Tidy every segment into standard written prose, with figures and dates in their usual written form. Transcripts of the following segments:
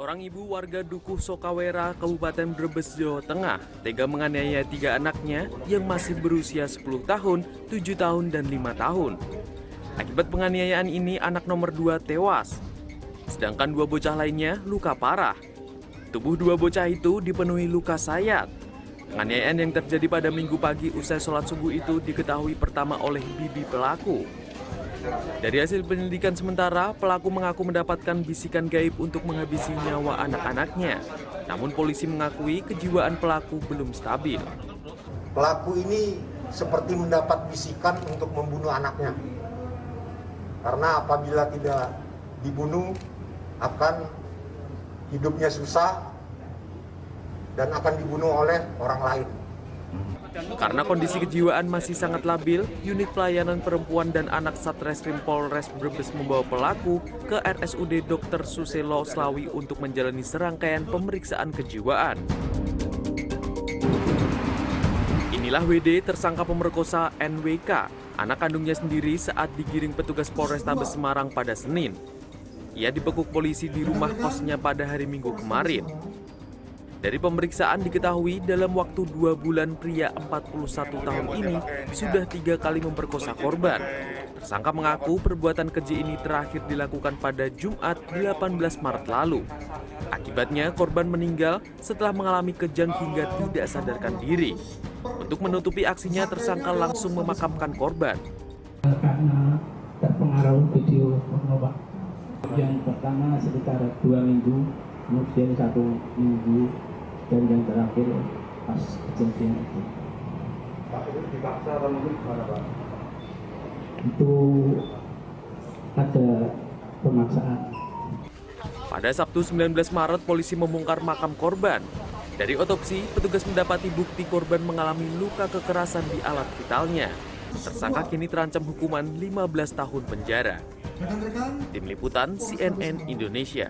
Seorang ibu warga Dukuh Sokawera, Kabupaten Brebes, Jawa Tengah, tega menganiaya 3 anaknya yang masih berusia 10 tahun, 7 tahun, dan 5 tahun. Akibat penganiayaan ini, anak nomor 2 tewas, sedangkan 2 bocah lainnya luka parah. Tubuh 2 bocah itu dipenuhi luka sayat. Penganiayaan yang terjadi pada Minggu pagi usai sholat subuh itu diketahui pertama oleh bibi pelaku. Dari hasil penyelidikan sementara, pelaku mengaku mendapatkan bisikan gaib untuk menghabisi nyawa anak-anaknya. Namun polisi mengakui kejiwaan pelaku belum stabil. Pelaku ini seperti mendapat bisikan untuk membunuh anaknya. Karena apabila tidak dibunuh, akan hidupnya susah dan akan dibunuh oleh orang lain. Karena kondisi kejiwaan masih sangat labil, unit pelayanan perempuan dan anak Satreskrim Polres Brebes membawa pelaku ke RSUD Dr. Suselo Slawi untuk menjalani serangkaian pemeriksaan kejiwaan. Inilah WD, tersangka pemerkosa NWK, anak kandungnya sendiri saat digiring petugas Polrestabes Semarang pada Senin. Ia dibekuk polisi di rumah kosnya pada hari Minggu kemarin. Dari pemeriksaan diketahui dalam waktu 2 bulan pria 41 tahun ini sudah 3 kali memperkosa korban. Tersangka mengaku perbuatan keji ini terakhir dilakukan pada Jumat 18 Maret lalu. Akibatnya korban meninggal setelah mengalami kejang hingga tidak sadarkan diri. Untuk menutupi aksinya, tersangka langsung memakamkan korban. Karena terpengaruh video porno, Pak. Yang pertama sekitar 2 minggu, kemudian 1 minggu, dan yang terakhir pas kejadian itu. Pak, itu dipaksa atau mungkin gimana, Pak? Itu ada pemaksaan. Pada Sabtu 19 Maret, polisi membongkar makam korban. Dari otopsi, petugas mendapati bukti korban mengalami luka kekerasan di alat vitalnya. Tersangka kini terancam hukuman 15 tahun penjara. Tim Liputan CNN Indonesia.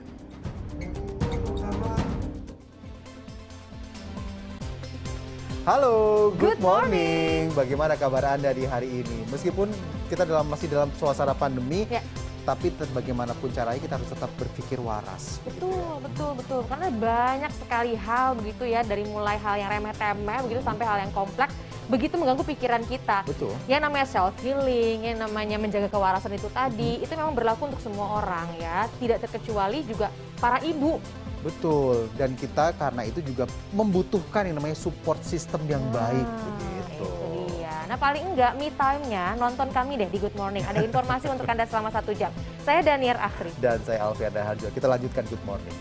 Halo, good morning. Bagaimana kabar Anda di hari ini? Meskipun kita masih dalam suasana pandemi, tapi bagaimanapun caranya kita harus tetap berpikir waras. Betul. Karena banyak sekali hal begitu ya, dari mulai hal yang remeh-temeh begitu sampai hal yang kompleks, begitu mengganggu pikiran kita. Betul. Yang namanya self healing, yang namanya menjaga kewarasan itu tadi, itu memang berlaku untuk semua orang ya, tidak terkecuali juga para ibu. Betul, dan kita karena itu juga membutuhkan yang namanya support system yang baik begitu. Itu dia. Nah paling enggak me time-nya nonton kami deh di Good Morning. Ada informasi untuk Anda selama 1 jam. Saya Daniar Akhri. Dan saya Alfian Harjo. Kita lanjutkan Good Morning.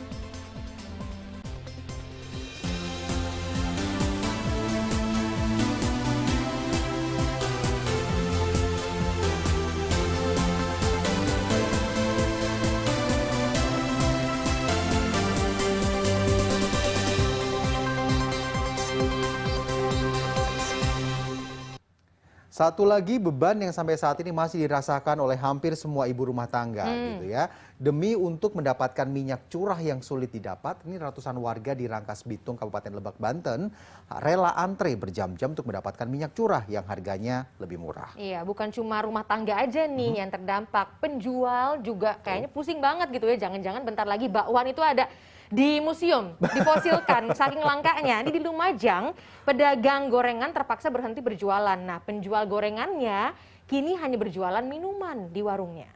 Satu lagi beban yang sampai saat ini masih dirasakan oleh hampir semua ibu rumah tangga gitu ya. Demi untuk mendapatkan minyak curah yang sulit didapat, ini ratusan warga di Rangkas Bitung, Kabupaten Lebak, Banten rela antre berjam-jam untuk mendapatkan minyak curah yang harganya lebih murah. Iya, bukan cuma rumah tangga aja nih yang terdampak, penjual juga kayaknya pusing banget gitu ya. Jangan-jangan bentar lagi bakwan itu ada di museum, difosilkan saking langkanya. Ini di Lumajang, pedagang gorengan terpaksa berhenti berjualan. Nah, penjual gorengannya kini hanya berjualan minuman di warungnya.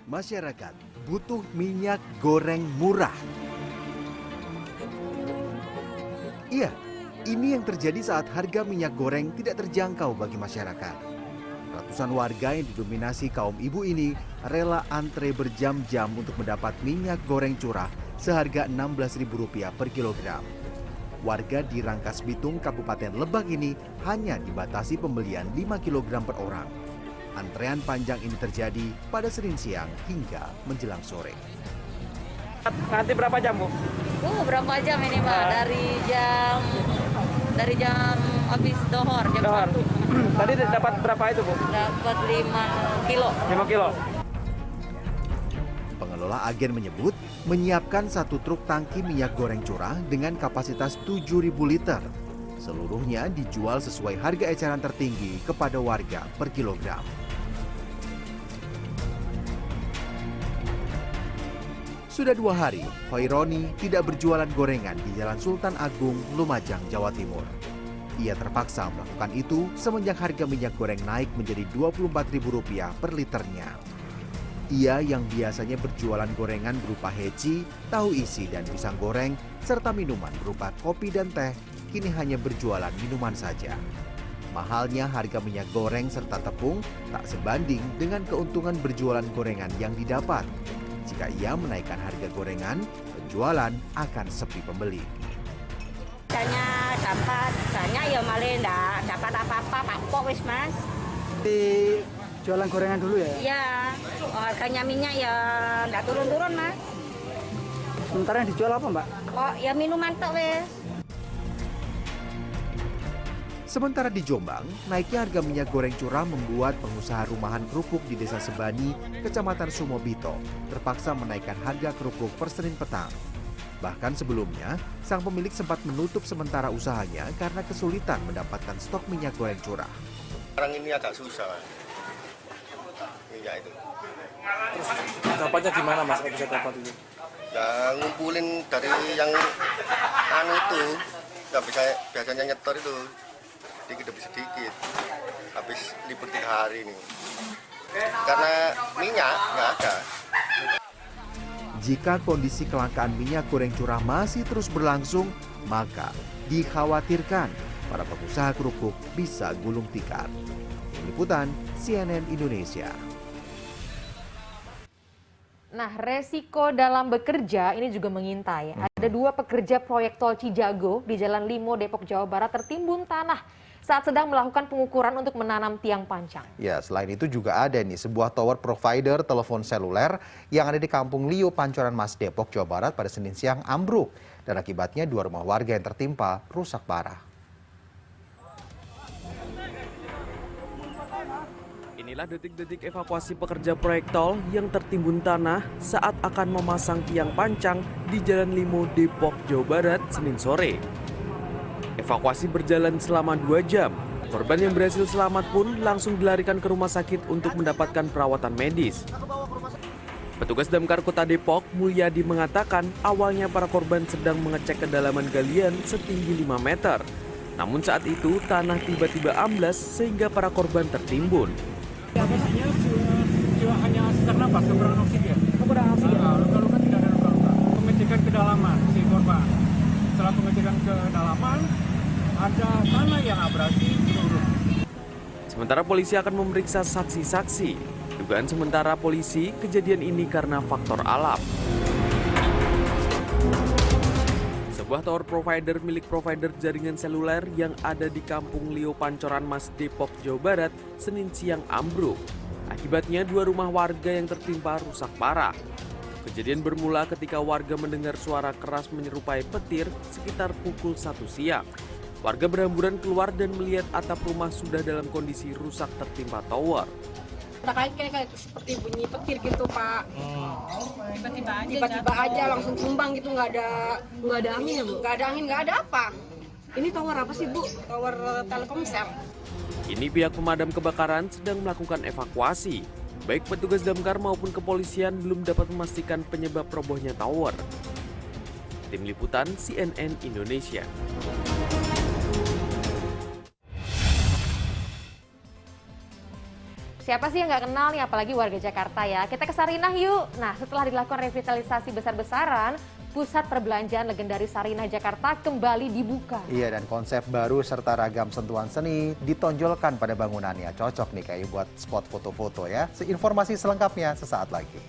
Masyarakat butuh minyak goreng murah. Iya, ini yang terjadi saat harga minyak goreng tidak terjangkau bagi masyarakat. Ratusan warga yang didominasi kaum ibu ini rela antre berjam-jam untuk mendapat minyak goreng curah seharga Rp16.000 per kilogram. Warga di Rangkas Bitung, Kabupaten Lebak ini hanya dibatasi pembelian 5 kg per orang. Antrean panjang ini terjadi pada Senin siang hingga menjelang sore. Nanti berapa jam, Bu? Berapa jam ini, Pak? Dari jam habis dohor, jam 1. Tadi dapat berapa itu, Bu? Dapat 5 kilo. 5 kilo. Pengelola agen menyebut menyiapkan 1 truk tangki minyak goreng curah dengan kapasitas 7.000 liter. Seluruhnya dijual sesuai harga eceran tertinggi kepada warga per kilogram. Sudah 2 hari, Hoironi tidak berjualan gorengan di Jalan Sultan Agung, Lumajang, Jawa Timur. Ia terpaksa melakukan itu semenjak harga minyak goreng naik menjadi Rp24.000 per liternya. Ia yang biasanya berjualan gorengan berupa heci, tahu isi dan pisang goreng, serta minuman berupa kopi dan teh, kini hanya berjualan minuman saja. Mahalnya harga minyak goreng serta tepung tak sebanding dengan keuntungan berjualan gorengan yang didapat. Jika ia menaikkan harga gorengan, penjualan akan sepi pembeli. Biasanya dapat, biasanya ya malah enggak dapat apa-apa, Pak Pok wis Mas. Di jualan gorengan dulu ya? Iya, harganya minyak ya enggak turun-turun Mas. Sementara yang dijual apa Mbak? Oh ya minuman tok wis. Sementara di Jombang, naiknya harga minyak goreng curah membuat pengusaha rumahan kerupuk di Desa Sebani, Kecamatan Sumobito, terpaksa menaikkan harga kerupuk per Senin petang. Bahkan sebelumnya, sang pemilik sempat menutup sementara usahanya karena kesulitan mendapatkan stok minyak goreng curah. Sekarang ini agak susah minyak itu. Terus dapatnya gimana Mas? Bisa dapat itu? Ya ngumpulin dari yang anu itu, nggak bisa biasanya nyetor itu. Sedikit demi sedikit, habis libur 3 hari ini karena minyak nggak ada. Jika kondisi kelangkaan minyak goreng curah masih terus berlangsung, maka dikhawatirkan para pengusaha kerupuk bisa gulung tikar. Tim Liputan CNN Indonesia. Nah, resiko dalam bekerja ini juga mengintai. Ada 2 pekerja proyek tol Cijago di Jalan Limo, Depok, Jawa Barat tertimbun tanah saat sedang melakukan pengukuran untuk menanam tiang pancang. Ya, selain itu juga ada nih sebuah tower provider telepon seluler yang ada di Kampung Lio, Pancoran Mas, Depok, Jawa Barat pada Senin siang ambruk. Dan akibatnya 2 rumah warga yang tertimpa rusak parah. Inilah detik-detik evakuasi pekerja proyek tol yang tertimbun tanah saat akan memasang tiang pancang di Jalan Limo, Depok, Jawa Barat, Senin sore. Evakuasi berjalan selama 2 jam. Korban yang berhasil selamat pun langsung dilarikan ke rumah sakit untuk mendapatkan perawatan medis. Petugas Damkar Kota Depok, Mulyadi, mengatakan awalnya para korban sedang mengecek kedalaman galian setinggi 5 meter. Namun saat itu tanah tiba-tiba amblas sehingga para korban tertimbun. Kondisinya cuma hanya sesak napas, kekurangan oksigen. Luka-luka tidak ada luka-luka. Pengecekan kedalaman si korban. Setelah pengecekan kedalaman, ada tanah yang abrasi menurun. Sementara polisi akan memeriksa saksi-saksi. Dugaan sementara polisi, kejadian ini karena faktor alam. Sebuah tower provider milik provider jaringan seluler yang ada di Kampung Lio, Pancoran Mas, Depok, Jawa Barat, Senin siang ambruk. Akibatnya 2 rumah warga yang tertimpa rusak parah. Kejadian bermula ketika warga mendengar suara keras menyerupai petir sekitar pukul 1 siang. Warga berhamburan keluar dan melihat atap rumah sudah dalam kondisi rusak tertimpa tower. Kayak seperti bunyi petir gitu Pak. Tiba-tiba aja langsung tumbang gitu, nggak ada angin ya Bu? Nggak ada angin, nggak ada apa. Ini tower apa sih Bu? Tower Telkomsel. Kini pihak pemadam kebakaran sedang melakukan evakuasi. Baik petugas damkar maupun kepolisian belum dapat memastikan penyebab robohnya tower. Tim Liputan CNN Indonesia. Siapa sih yang nggak kenal nih, apalagi warga Jakarta ya. Kita ke Sarinah yuk. Nah, setelah dilakukan revitalisasi besar-besaran, pusat perbelanjaan legendaris Sarinah Jakarta kembali dibuka. Iya, dan konsep baru serta ragam sentuhan seni ditonjolkan pada bangunannya. Cocok nih kayak buat spot foto-foto ya. Informasi selengkapnya sesaat lagi.